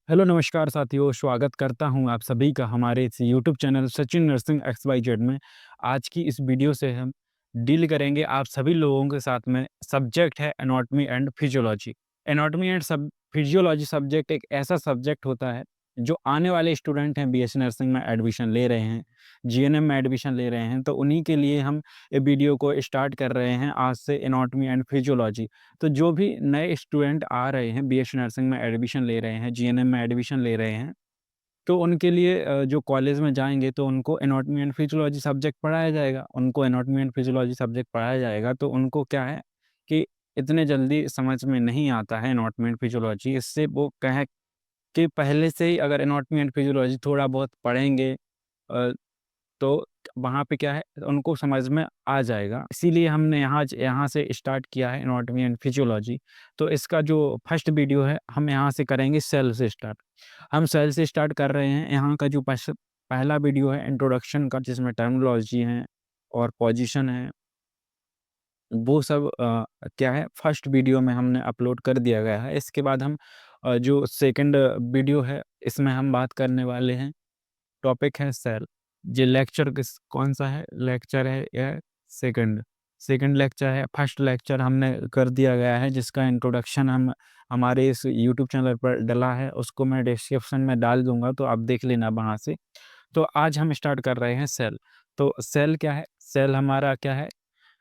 Hello नमस्कार साथियों, स्वागत करता हूं आप सभी का हमारे इस YouTube channel Sachin nursing XYZ में। आज की इस वीडियो से हम डील करेंगे आप सभी लोगों के साथ में। सब्जेक्ट है anatomy and physiology. Anatomy and सब फिजियोलॉजी सब्जेक्ट एक ऐसा सब्जेक्ट होता है जो आने वाले स्टूडेंट हैं बीएससी नर्सिंग में एडमिशन ले रहे हैं, जीएनएम में एडमिशन ले रहे हैं, तो उन्हीं के लिए हम ये वीडियो को स्टार्ट कर रहे हैं आज से। एनाटॉमी एंड फिजियोलॉजी, तो जो भी नए स्टूडेंट आ रहे हैं बीएससी नर्सिंग में एडमिशन ले रहे हैं, जीएनएम में एडमिशन ले रहे हैं, तो उनके लिए जो कॉलेज में जाएँगे तो उनको एनाटॉमी एंड फिजियोलॉजी सब्जेक्ट पढ़ाया जाएगा। उनको एनाटॉमी एंड फिजियोलॉजी सब्जेक्ट पढ़ाया जाएगा तो उनको क्या है कि इतने जल्दी समझ में नहीं आता है एनाटॉमी एंड फिजियोलॉजी। इससे वो कहें कि पहले से ही अगर एनाटॉमी एंड फिजियोलॉजी थोड़ा बहुत पढ़ेंगे अ, तो वहाँ पे क्या है उनको समझ में आ जाएगा। इसीलिए हमने यहाँ से स्टार्ट किया है एनाटॉमी एंड फिजियोलॉजी। तो इसका जो फर्स्ट वीडियो है हम यहाँ से करेंगे सेल से स्टार्ट। हम सेल से स्टार्ट कर रहे हैं। यहाँ का जो पहला वीडियो है इंट्रोडक्शन का, जिसमें टर्मिनोलॉजी है और पोजीशन है, वो सब क्या है फर्स्ट वीडियो में हमने अपलोड कर दिया गया है। इसके बाद हम जो सेकंड वीडियो है इसमें हम बात करने वाले हैं। टॉपिक है सेल। ये लेक्चर कौन सा है, लेक्चर है यह सेकंड सेकंड लेक्चर है। फर्स्ट लेक्चर हमने कर दिया गया है जिसका इंट्रोडक्शन हम हमारे इस यूट्यूब चैनल पर डला है, उसको मैं डिस्क्रिप्शन में डाल दूंगा तो आप देख लेना वहाँ से। तो आज हम स्टार्ट कर रहे हैं सेल। तो सेल क्या है, सेल हमारा क्या है,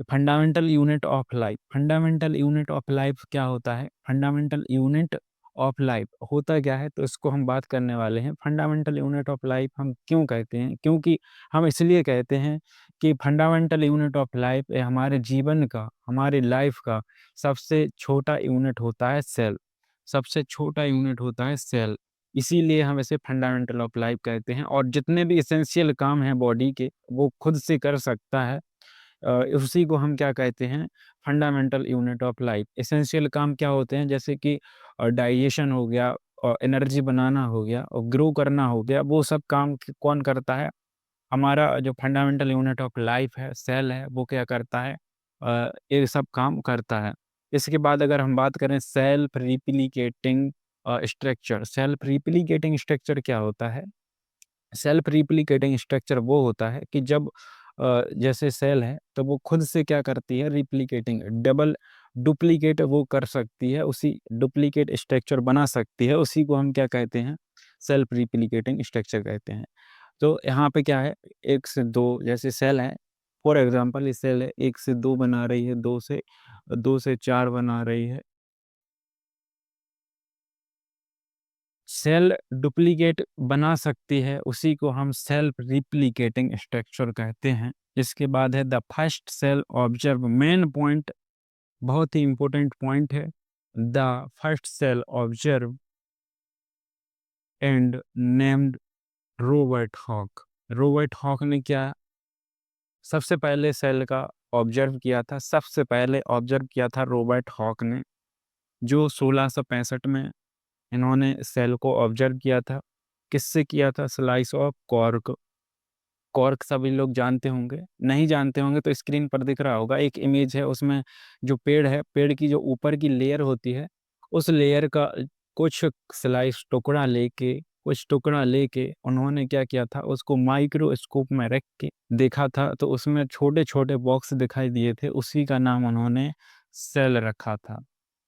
fundamental unit of life. Fundamental unit of life क्या होता है, फंडामेंटल यूनिट ऑफ लाइफ होता क्या है, तो इसको हम बात करने वाले हैं। फंडामेंटल यूनिट ऑफ लाइफ हम क्यों कहते हैं, क्योंकि हम इसलिए कहते हैं कि फंडामेंटल यूनिट ऑफ लाइफ हमारे जीवन का, हमारी लाइफ का सबसे छोटा यूनिट होता है सेल। सबसे छोटा यूनिट होता है सेल, इसीलिए हम इसे फंडामेंटल ऑफ लाइफ कहते हैं। और जितने भी इसेंशियल काम हैं बॉडी के वो खुद से कर सकता है। उसी को हम क्या कहते हैं, fundamental unit of life. Essential काम क्या होते हैं, जैसे कि डाइजेशन हो गया और एनर्जी बनाना हो गया और ग्रो करना हो गया, वो सब काम कौन करता है, हमारा जो फंडामेंटल यूनिट ऑफ लाइफ है सेल है, वो क्या करता है, ये सब काम करता है। इसके बाद अगर हम बात करें self replicating structure. Self replicating structure क्या होता है, सेल्फ रिप्लिकेटिंग स्ट्रक्चर वो होता है कि जब जैसे सेल है तो वो खुद से क्या करती है, रिप्लिकेटिंग डबल डुप्लीकेट वो कर सकती है, उसी डुप्लीकेट स्ट्रक्चर बना सकती है, उसी को हम क्या कहते हैं, सेल्फ रिप्लिकेटिंग स्ट्रक्चर कहते हैं। तो यहाँ पे क्या है, एक से दो जैसे सेल है, फॉर एग्जांपल ये सेल है, एक से दो बना रही है, दो से चार बना रही है। सेल डुप्लीकेट बना सकती है, उसी को हम सेल्फ रिप्लिकेटिंग स्ट्रक्चर कहते हैं। इसके बाद है the first cell observe. Main point, बहुत ही इंपॉर्टेंट पॉइंट है। The first cell observe and named Robert Hooke. Robert Hooke ने क्या सबसे पहले सेल का ऑब्जर्व किया था, सबसे पहले ऑब्जर्व किया था रॉबर्ट हॉक ने, जो 1665 में इन्होंने सेल को ऑब्जर्व किया था। किससे किया था, स्लाइस ऑफ कॉर्क। कॉर्क सभी लोग जानते होंगे, नहीं जानते होंगे तो स्क्रीन पर दिख रहा होगा एक इमेज है, उसमें जो पेड़ है, पेड़ की जो ऊपर की लेयर होती है, उस लेयर का कुछ स्लाइस टुकड़ा लेके उन्होंने क्या किया था, उसको माइक्रोस्कोप में रख के देखा था, तो उसमें छोटे छोटे बॉक्स दिखाई दिए थे, उसी का नाम उन्होंने सेल रखा था।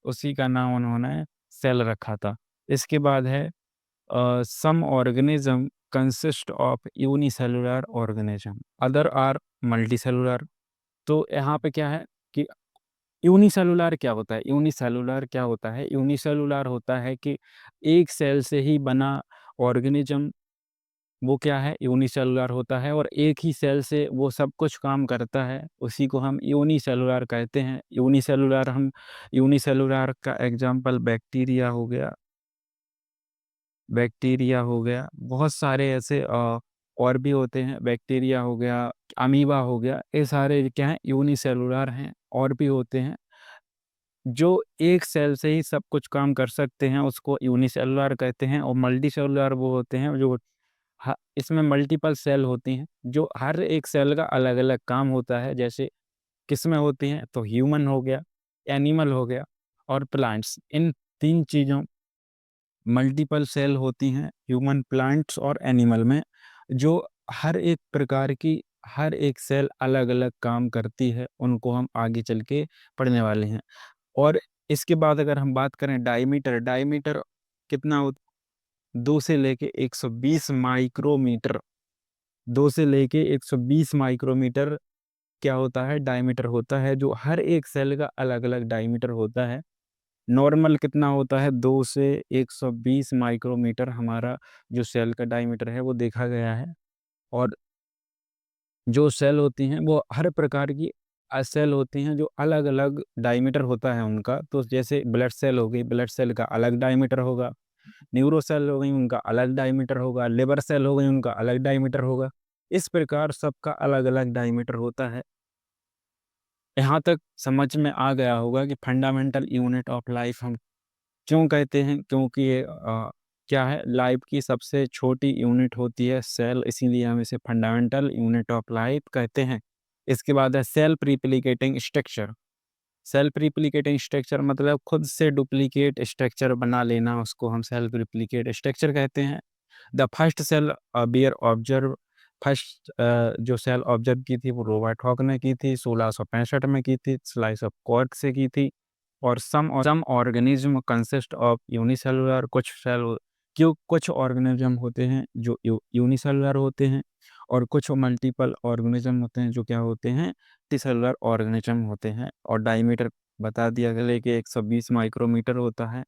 उसी का नाम उन्होंने सेल रखा था। इसके बाद है some organism consist of unicellular organism, other are multicellular। तो यहाँ पे क्या है कि यूनिसेलुलर क्या होता है, यूनिसेलुलर क्या होता है, यूनिसेलुलर होता है कि एक सेल से ही बना ऑर्गेनिज्म, वो क्या है, यूनिसेलुलर होता है, और एक ही सेल से वो सब कुछ काम करता है, उसी को हम यूनिसेलुलर कहते हैं। यूनिसेलुलर का एग्जांपल बैक्टीरिया हो गया, बहुत सारे ऐसे और भी होते हैं, बैक्टीरिया हो गया, अमीबा हो गया, ये सारे क्या हैं, यूनिसेलुलर हैं। और भी होते हैं जो एक सेल से ही सब कुछ काम कर सकते हैं, उसको यूनिसेलुलर कहते हैं। और मल्टीसेलुलर वो होते हैं जो इसमें मल्टीपल सेल होती हैं, जो हर एक सेल का अलग अलग काम होता है। जैसे किसमें होती हैं, तो ह्यूमन हो गया, एनिमल हो गया और प्लांट्स। इन तीन चीज़ों मल्टीपल सेल होती हैं ह्यूमन, प्लांट्स और एनिमल में, जो हर एक प्रकार की हर एक सेल अलग-अलग काम करती है, उनको हम आगे चल के पढ़ने वाले हैं। और इसके बाद अगर हम बात करें डायमीटर, डायमीटर कितना हो 2 से लेके 120 माइक्रोमीटर, 2 से लेके 120 माइक्रोमीटर क्या होता है, डायमीटर होता है, जो हर एक सेल का अलग-अलग डायमीटर होता है। नॉर्मल कितना होता है, 2 से 120 माइक्रोमीटर हमारा जो सेल का डायमीटर है वो देखा गया है। और जो सेल होती हैं वो हर प्रकार की सेल होती हैं जो अलग-अलग डायमीटर होता है उनका। तो जैसे ब्लड सेल हो गई, ब्लड सेल का अलग डायमीटर होगा, न्यूरो सेल हो गई उनका अलग डायमीटर होगा, लिवर सेल हो गई उनका अलग डायमीटर होगा। इस प्रकार सबका अलग-अलग डायमीटर होता है। यहाँ तक समझ में आ गया होगा कि फंडामेंटल यूनिट ऑफ लाइफ हम क्यों कहते हैं, क्योंकि ये क्या है, लाइफ की सबसे छोटी यूनिट होती है सेल, इसीलिए हम इसे फंडामेंटल यूनिट ऑफ लाइफ कहते हैं। इसके बाद है self replicating structure. Self replicating structure मतलब खुद से डुप्लीकेट स्ट्रक्चर बना लेना, उसको हम सेल्फ रिप्लिकेट स्ट्रक्चर कहते हैं। The first cell bear observe, first जो सेल ऑब्जर्व की थी वो रॉबर्ट हॉक ने की थी, 1665 में की थी, स्लाइस ऑफ कॉर्क से की थी। और some organism consist of unicellular, कुछ सेल क्यों कुछ ऑर्गेनिज्म होते हैं जो यूनिसेलुलर होते हैं, और कुछ मल्टीपल ऑर्गेनिज्म होते हैं जो क्या होते हैं, मल्टीसेलुलर ऑर्गेनिज्म होते हैं। और डायमीटर बता दिया गया कि 120 माइक्रोमीटर होता है।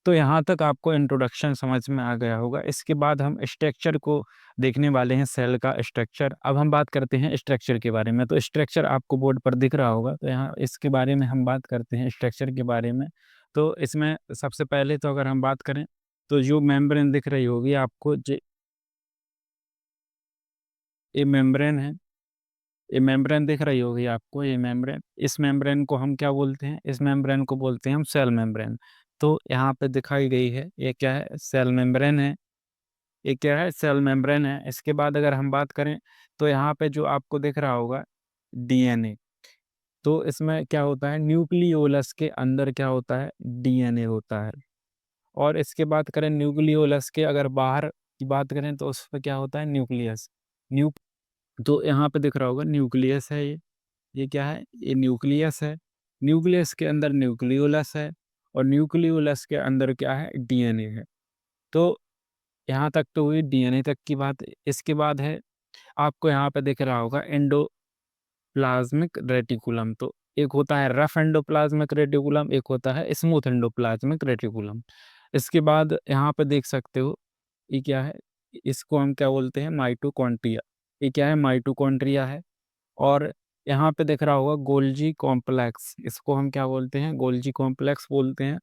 तो यहाँ तक आपको इंट्रोडक्शन समझ में आ गया होगा। इसके बाद हम स्ट्रक्चर को देखने वाले हैं, सेल का स्ट्रक्चर। अब हम बात करते हैं स्ट्रक्चर के बारे में। तो स्ट्रक्चर आपको बोर्ड पर दिख रहा होगा, तो यहाँ इसके बारे में हम बात करते हैं स्ट्रक्चर के बारे में। तो इसमें सबसे पहले तो अगर हम बात करें तो जो मेम्ब्रेन दिख रही होगी आपको, ये मेम्ब्रेन है, ये मेम्ब्रेन दिख रही होगी आपको, ये मेम्ब्रेन, इस मेम्ब्रेन को हम क्या बोलते हैं, इस मेम्ब्रेन को बोलते हैं हम सेल मेम्ब्रेन। तो यहाँ पे दिखाई गई है, ये क्या है, सेल मेम्ब्रेन है, ये क्या है, सेल मेम्ब्रेन है। इसके बाद अगर हम बात करें तो यहाँ पे जो आपको दिख रहा होगा डीएनए, तो इसमें क्या होता है, न्यूक्लियोलस के अंदर क्या होता है, डीएनए होता है। और इसके बात करें न्यूक्लियोलस के अगर बाहर की बात करें तो उस पे क्या होता है, न्यूक्लियस। न्यू तो यहाँ पे दिख रहा होगा न्यूक्लियस है ये क्या है, ये न्यूक्लियस है। न्यूक्लियस के अंदर न्यूक्लियोलस है, और न्यूक्लियोलस के अंदर क्या है, डीएनए है। तो यहाँ तक तो हुई डीएनए तक की बात। इसके बाद है आपको यहाँ पे दिख रहा होगा एंडोप्लाज्मिक रेटिकुलम। तो एक होता है रफ एंडोप्लाज्मिक रेटिकुलम, एक होता है स्मूथ एंडोप्लाज्मिक रेटिकुलम। इसके बाद यहाँ पे देख सकते हो ये क्या है, इसको हम क्या बोलते हैं, माइटोकॉन्ड्रिया। ये क्या है, माइटोकॉन्ड्रिया है। और यहाँ पे दिख रहा होगा गोल्जी कॉम्प्लेक्स, इसको हम क्या बोलते हैं, गोल्जी कॉम्प्लेक्स बोलते हैं।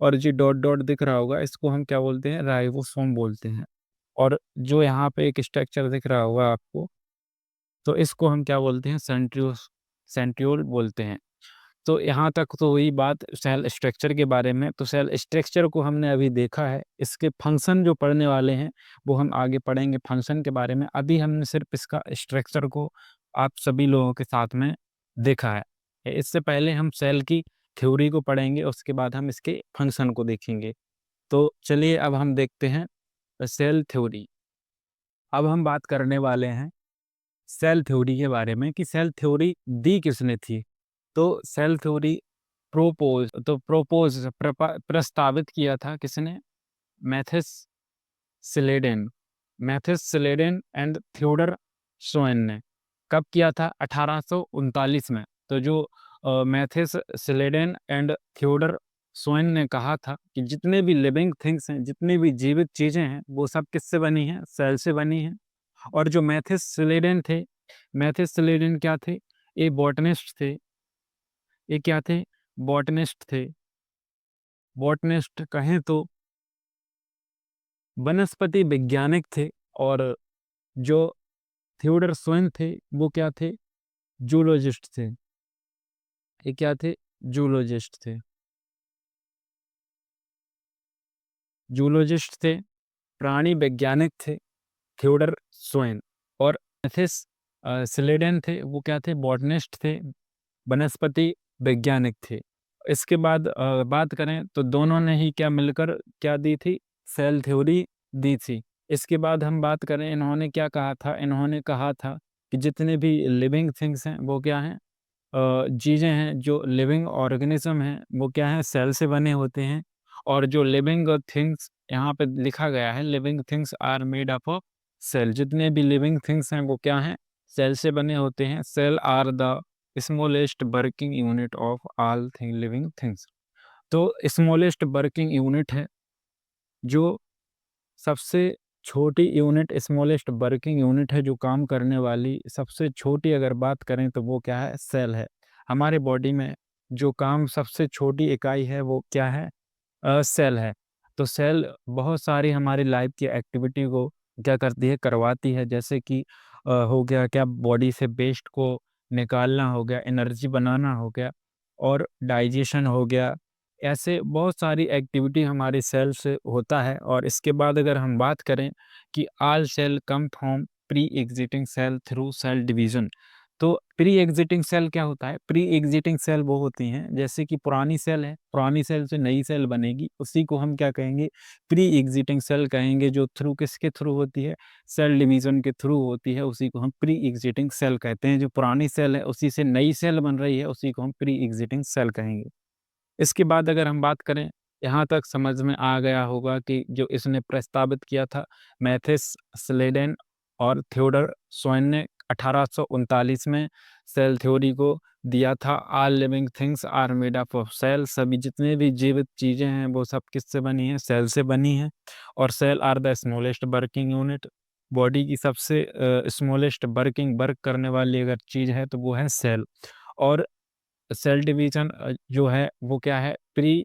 और जो डॉट डॉट दिख रहा होगा इसको हम क्या बोलते हैं, राइबोसोम बोलते हैं। और जो यहाँ पे एक स्ट्रक्चर दिख रहा होगा आपको, तो इसको हम क्या बोलते हैं, सेंट्रियोल बोलते हैं। तो यहाँ तक तो हुई बात सेल स्ट्रक्चर के बारे में। तो सेल स्ट्रक्चर को हमने अभी देखा है, इसके फंक्शन जो पढ़ने वाले हैं वो हम आगे पढ़ेंगे फंक्शन के बारे में। अभी हमने सिर्फ इसका स्ट्रक्चर को आप सभी लोगों के साथ में देखा है। इससे पहले हम सेल की थ्योरी को पढ़ेंगे, उसके बाद हम इसके फंक्शन को देखेंगे। तो चलिए अब हम देखते हैं सेल थ्योरी। अब हम बात करने वाले हैं सेल थ्योरी के बारे में कि सेल थ्योरी दी किसने थी। तो सेल थ्योरी प्रस्तावित किया था किसने, मैथिस सिलेडेन, मैथिस सिलेडेन एंड थियोडर सोएन ने। कब किया था, 1839 में। तो जो मैथिस सिलेडेन एंड थियोडर सोएन ने कहा था कि जितने भी लिविंग थिंग्स हैं, जितनी भी जीवित चीजें हैं, वो सब किससे बनी हैं, सेल से बनी हैं। और जो मैथिस सिलेडेन थे, मैथिस सिलेडेन क्या थे, ये बॉटनिस्ट थे। ये क्या थे, बॉटनिस्ट थे। बॉटनिस्ट कहें तो वनस्पति वैज्ञानिक थे। और जो थियोडर सोएन थे वो क्या थे, जूलॉजिस्ट थे। ये क्या थे, जूलॉजिस्ट थे, जूलॉजिस्ट थे, प्राणी वैज्ञानिक थे थियोडर सोएन। और मैथिस सिलेडेन थे, वो क्या थे, बॉटनिस्ट थे, वनस्पति वैज्ञानिक थे। इसके बाद बात करें तो दोनों ने ही क्या मिलकर क्या दी थी, सेल थ्योरी दी थी। इसके बाद हम बात करें इन्होंने क्या कहा था, इन्होंने कहा था कि जितने भी लिविंग थिंग्स हैं वो क्या हैं, चीज़ें हैं, जो लिविंग ऑर्गेनिज़्म हैं वो क्या हैं, सेल से बने होते हैं। और जो लिविंग थिंग्स यहाँ पे लिखा गया है, living things are made up of cell, जितने भी लिविंग थिंग्स हैं वो क्या हैं, सेल से बने होते हैं। Cell are the smallest working unit of all thing living things. तो स्मॉलेस्ट वर्किंग यूनिट है, जो सबसे छोटी यूनिट, स्मॉलेस्ट वर्किंग यूनिट है, जो काम करने वाली सबसे छोटी अगर बात करें तो वो क्या है, सेल है। हमारे बॉडी में जो काम सबसे छोटी इकाई है वो क्या है, सेल है। तो सेल बहुत सारी हमारी लाइफ की एक्टिविटी को क्या करती है, करवाती है। जैसे कि हो गया क्या, बॉडी से वेस्ट को निकालना हो गया, एनर्जी बनाना हो गया, और डाइजेशन हो गया। ऐसे बहुत सारी एक्टिविटी हमारे सेल से होता है। और इसके बाद अगर हम बात करें कि all cell come from pre existing cell through cell division. तो प्री एग्जिटिंग सेल क्या होता है, प्री एग्जिटिंग सेल वो होती हैं जैसे कि पुरानी सेल है, पुरानी सेल से नई सेल बनेगी, उसी को हम क्या कहेंगे, प्री एग्जिटिंग सेल कहेंगे। जो थ्रू किसके थ्रू होती है, सेल डिवीजन के थ्रू होती है, उसी को हम प्री एग्जिटिंग सेल कहते हैं। जो पुरानी सेल है उसी से नई सेल बन रही है, उसी को हम प्री एग्जिटिंग सेल कहेंगे। इसके बाद अगर हम बात करें, यहाँ तक समझ में आ गया होगा कि जो इसने प्रस्तावित किया था, मैथिस स्लेडेन और थियोडर सोइन ने 1839 में सेल थ्योरी को दिया था। All living things are made up of cell, सभी जितने भी जीवित चीज़ें हैं वो सब किससे बनी हैं, सेल से बनी हैं। और cell are the smallest working unit, body की सबसे स्मॉलेस्ट वर्क करने वाली अगर चीज़ है तो वो है सेल। और सेल डिवीजन जो है वो क्या है, प्री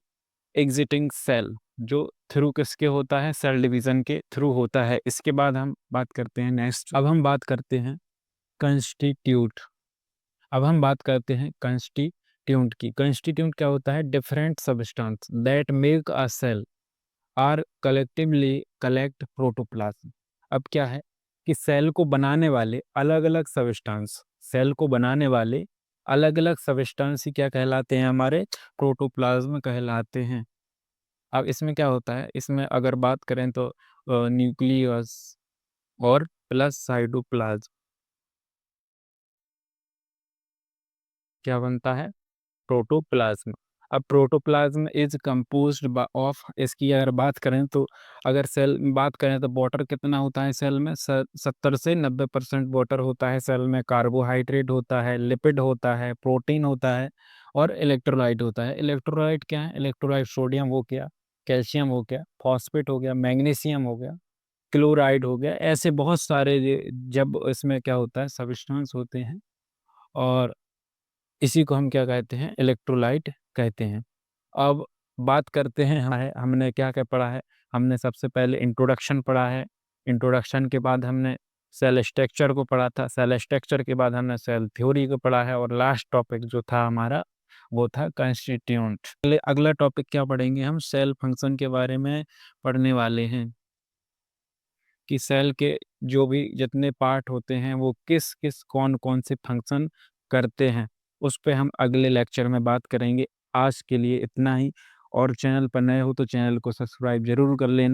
एग्जिटिंग सेल, जो थ्रू किसके होता है, सेल डिवीजन के थ्रू होता है। इसके बाद हम बात करते हैं नेक्स्ट, अब हम बात करते हैं कंस्टिट्यूट। अब हम बात करते हैं कंस्टिट्यूंट की। कंस्टिट्यूंट क्या होता है, different substance that make a cell are collectively collect protoplasm. अब क्या है कि सेल को बनाने वाले अलग अलग सब्सटेंस, सेल को बनाने वाले अलग अलग सब्सटेंस ही क्या कहलाते हैं, हमारे प्रोटोप्लाज्म कहलाते हैं। अब इसमें क्या होता है, इसमें अगर बात करें तो न्यूक्लियस और प्लस साइटोप्लाज्म क्या बनता है, प्रोटोप्लाज्म। अब प्रोटोप्लाज्म इज कंपोज्ड ऑफ, इसकी अगर बात करें तो, अगर सेल में बात करें तो वाटर कितना होता है सेल में, 70 से 90% वाटर होता है सेल में। कार्बोहाइड्रेट होता है, लिपिड होता है, प्रोटीन होता है, और इलेक्ट्रोलाइट होता है। इलेक्ट्रोलाइट क्या है, इलेक्ट्रोलाइट सोडियम हो गया, कैल्शियम हो गया, फॉस्फेट हो गया, मैग्नीशियम हो गया, क्लोराइड हो गया। ऐसे बहुत सारे जब इसमें क्या होता है, सब्सटेंस होते हैं। और इसी को हम क्या कहते हैं, इलेक्ट्रोलाइट कहते हैं। अब बात करते हैं, हमने क्या क्या पढ़ा है, हमने सबसे पहले इंट्रोडक्शन पढ़ा है। इंट्रोडक्शन के बाद हमने सेल स्ट्रक्चर को पढ़ा था, सेल स्ट्रक्चर के बाद हमने सेल थ्योरी को पढ़ा है, और लास्ट टॉपिक जो था हमारा वो था कंस्टिट्यूएंट। अगला टॉपिक क्या पढ़ेंगे, हम सेल फंक्शन के बारे में पढ़ने वाले हैं कि सेल के जो भी जितने पार्ट होते हैं वो किस किस कौन कौन से फंक्शन करते हैं, उस पे हम अगले लेक्चर में बात करेंगे। आज के लिए इतना ही, और चैनल पर नए हो तो चैनल को सब्सक्राइब जरूर कर लेना।